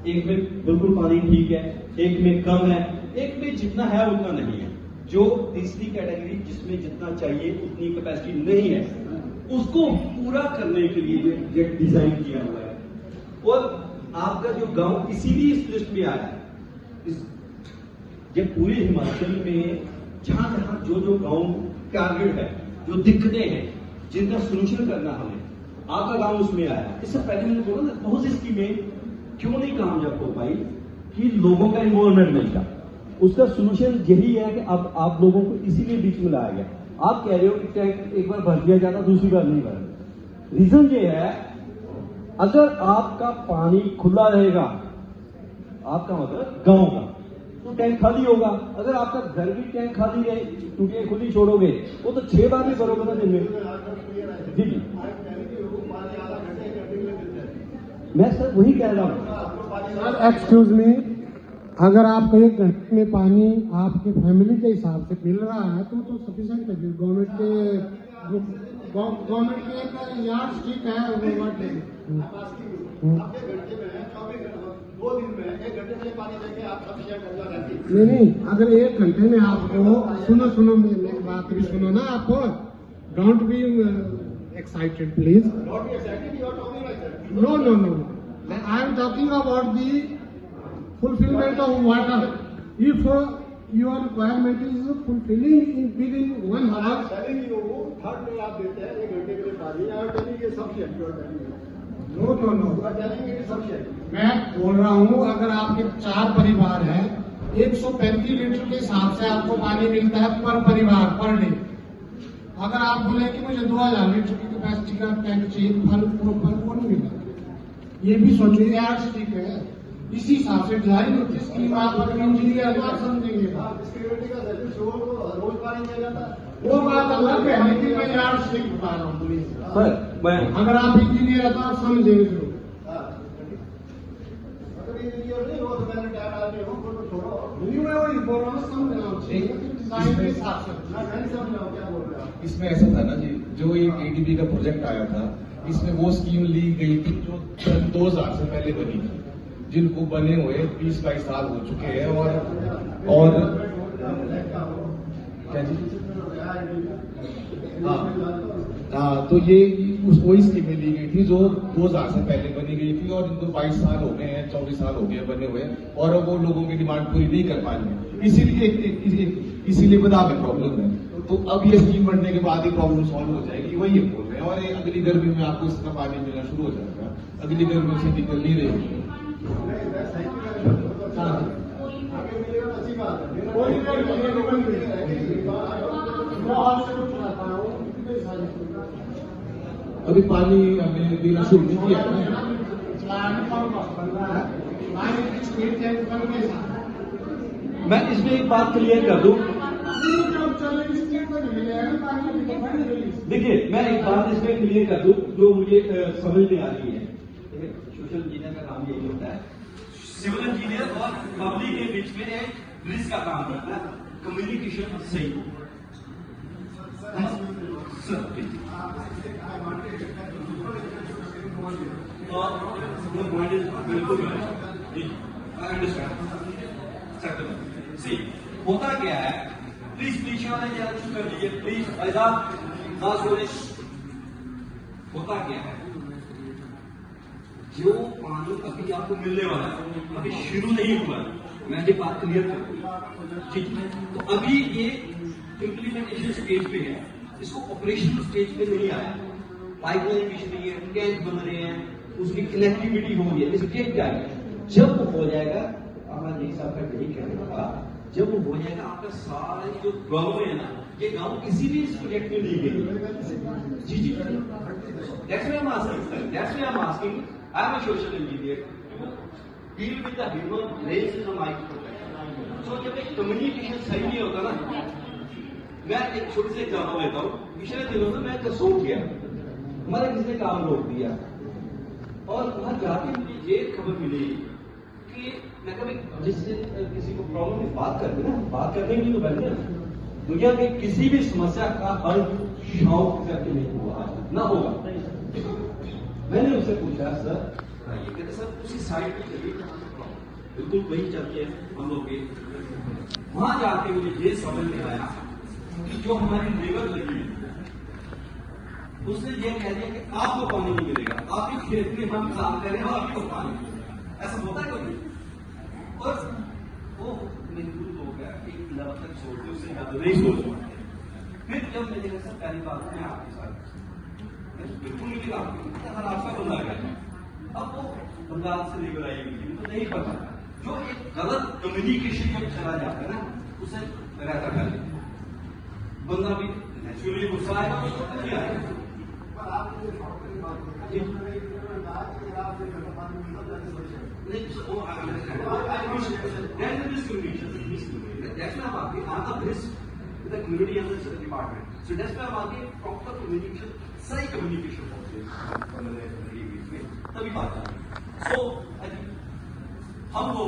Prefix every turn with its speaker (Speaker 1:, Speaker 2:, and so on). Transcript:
Speaker 1: एक में बिल्कुल पानी ठीक है, एक में कम है, एक में जितना है उतना नहीं है। जो तीसरी कैटेगरी जिसमें जितना चाहिए उतनी कैपेसिटी नहीं है, उसको पूरा करने के लिए ये डिजाइन किया हुआ है। और आपका जो गांव इसीलिए इस लिस्ट में आया है। ये पूरे हिमाचल में जहां जहां जो जो गांव टारगेट है, जो दिक्कतें हैं, जिनका सोल्यूशन करना हमें, आपका गांव उसमें आया है। इससे पहले मैंने बोला ना, बहुत सी स्कीमें क्यों नहीं कामयाब हो पाई कि लोगों का इन्वॉल्वमेंट नहीं था। उसका सोल्यूशन यही है कि अब आप लोगों को इसीलिए बीच में लाया गया। आप कह रहे हो कि टैंक एक बार भर दिया जाता, दूसरी बार नहीं भर। रीजन ये है, अगर आपका पानी खुला रहेगा, आपका मतलब गांव का, तो टैंक खाली होगा। अगर आपका घर भी टैंक खाली रहे, टूटियां खुली छोड़ोगे, वो तो 6 बार भी भरोगे ना दिन में। जी जी, मैं सर वही कह रहा हूँ।
Speaker 2: एक्सक्यूज मी, अगर आपको 1 घंटे में पानी आपकी फैमिली के हिसाब से मिल रहा है तो सफिशिएंट है। गवर्नमेंट के एक यार्ड स्टिक है वो वाट है। नहीं, अगर 1 घंटे में आपको सुनो मेरी बात भी सुनो ना। आपको don't be excited please. No, I am talking about the fulfillment of water. If your requirement is fulfilling within 1 hour,
Speaker 3: third में आप देते हैं 1 घंटे के लिए पानी, और टेलिंग ये सफिशिएंट।
Speaker 2: नो, मैं बोल रहा हूँ अगर आपके 4 परिवार हैं, 135 लीटर के हिसाब से आपको पानी मिलता है पर परिवार पर डे। अगर आप बोले कि मुझे 2000 लीटर की कैपेसिटी का टैंक चाहिए, फल पर वो नहीं मिलेगा। ये भी सोचिए यार, ठीक है, इसी हिसाब से डिजाइन होती है स्कीम। आप इंजीनियर समझेंगे
Speaker 3: रोज पानी दिया जाता है,
Speaker 2: वो बात अलग है, लेकिन मैं यार स्टिक बता रहा हूँ
Speaker 1: सर।
Speaker 2: अगर आप इंजीनियर है तो आप समझेंगे।
Speaker 3: अगर इंजीनियर नहीं हो तो मैंने टैप डालने हो तो छोड़ो।
Speaker 2: मैं वही बोल रहा हूँ, समझना चाहिए डिजाइन के हिसाब से।
Speaker 3: मैं नहीं समझ रहा हूँ क्या बोल रहे हैं।
Speaker 4: इसमें ऐसा था ना जी, जो ये ADB का प्रोजेक्ट आया था, इसमें वो स्कीम ली गई थी जो 2000 से पहले बनी थी, जिनको बने हुए 20-22 साल हो चुके हैं। और क्या जी, हाँ, तो ये वही स्कीमें ली गई थी जो 2000 से पहले बनी गई थी, और इनको 22 साल हो गए हैं, 24 साल हो गए बने हुए, और वो लोगों की डिमांड पूरी नहीं कर पा रही है। इसीलिए बता में प्रॉब्लम है। तो अब ये स्कीम बनने के बाद ही प्रॉब्लम सॉल्व हो जाएगी, वही ये बोल रहे हैं। और अगली गर्मी में आपको इसका पानी मिलना शुरू हो जाएगा। अगली गर्मी से निकल नहीं रही। अभी पानी हमने देना शुरू नहीं किया है।
Speaker 1: मैं इसमें एक बात क्लियर कर दूं। देखिए, मैं एक बात इसमें क्लियर कर दूं जो मुझे समझ में आ रही है। सोशल इंजीनियर का काम यही होता है, सिविल इंजीनियर और पब्लिक के बीच में एक ब्रिज का काम करता है, कम्युनिकेशन सही हो। होता क्या है, प्लीज जरा कुछ कर लीजिए प्लीज भाई साहब। होता क्या है, जो पानी अभी आपको मिलने वाला है, अभी शुरू नहीं हुआ, मैं ये बात क्लियर करूँ, ठीक है। तो अभी ये इम्प्लीमेंटेशन स्टेज पे है, इसको ऑपरेशनल स्टेज पे नहीं आया। पाइपलाइन बिछ रही है, टैंक बन रहे हैं, उसकी कनेक्टिविटी हो रही है, स्टेज का है। जब वो हो जाएगा, हमारा जी साहब का यही कहने का, जब वो हो जाएगा आपका सारे जो गाँव है ना, ये गाँव किसी भी इस प्रोजेक्ट में ली गई। जी जी, that's why I'm asking. I'm a social engineer. Deal with the human race in a micro. So जब एक कम्युनिकेशन सही नहीं होता ना, मैं एक छोटे से एग्जाम्पल लेता हूँ। पिछले दिनों में मैं कसोट गया, हमारे किसी ने काम रोक दिया, और वहां जाके मुझे ये खबर मिली कि मैं कभी जिससे किसी को प्रॉब्लम में बात करते ना, बात करने की तो बैठे दुनिया में किसी भी समस्या का हल शौक करके नहीं हुआ ना होगा। मैंने उससे पूछा, सर बताइए, कहते सर उसी साइड पे चलिए जहाँ से प्रॉब्लम। बिल्कुल वही चलते हैं हम लोग के। वहां जाके मुझे ये समझ में आया कि जो हमारी लेबर लगी है उसने ये कह दिया कि आपको पानी नहीं मिलेगा, आपके खेत में हम काम कर रहे हैं और आपको पानी नहीं मिलेगा। ऐसा होता है कभी? और वो मजबूर हो गया, एक लेवल तक छोड़ के उससे ज्यादा नहीं सोच पाते। फिर जब मैंने कहा सर पहली बात मैं आपके साथ बिल्कुल नहीं अगर आपका बंदा आ गया, अब वो बंगाल से लेकर आई हुई तो नहीं पता, जो एक गलत कम्युनिकेशन जब चला जाता है ना उसे रहता कर बंदा भी नेचुरली गुस्सा आएगा, उसको नहीं आएगा।
Speaker 3: पर आपने जो शॉर्ट की बात की, उन्होंने कहा कि अगर आप एक घंटा पानी मिलता तो ऐसे बचे।
Speaker 1: community and the department. So that's why हम आगे proper communication, सही communication होते हैं तभी बात आती है। So I think हम लोग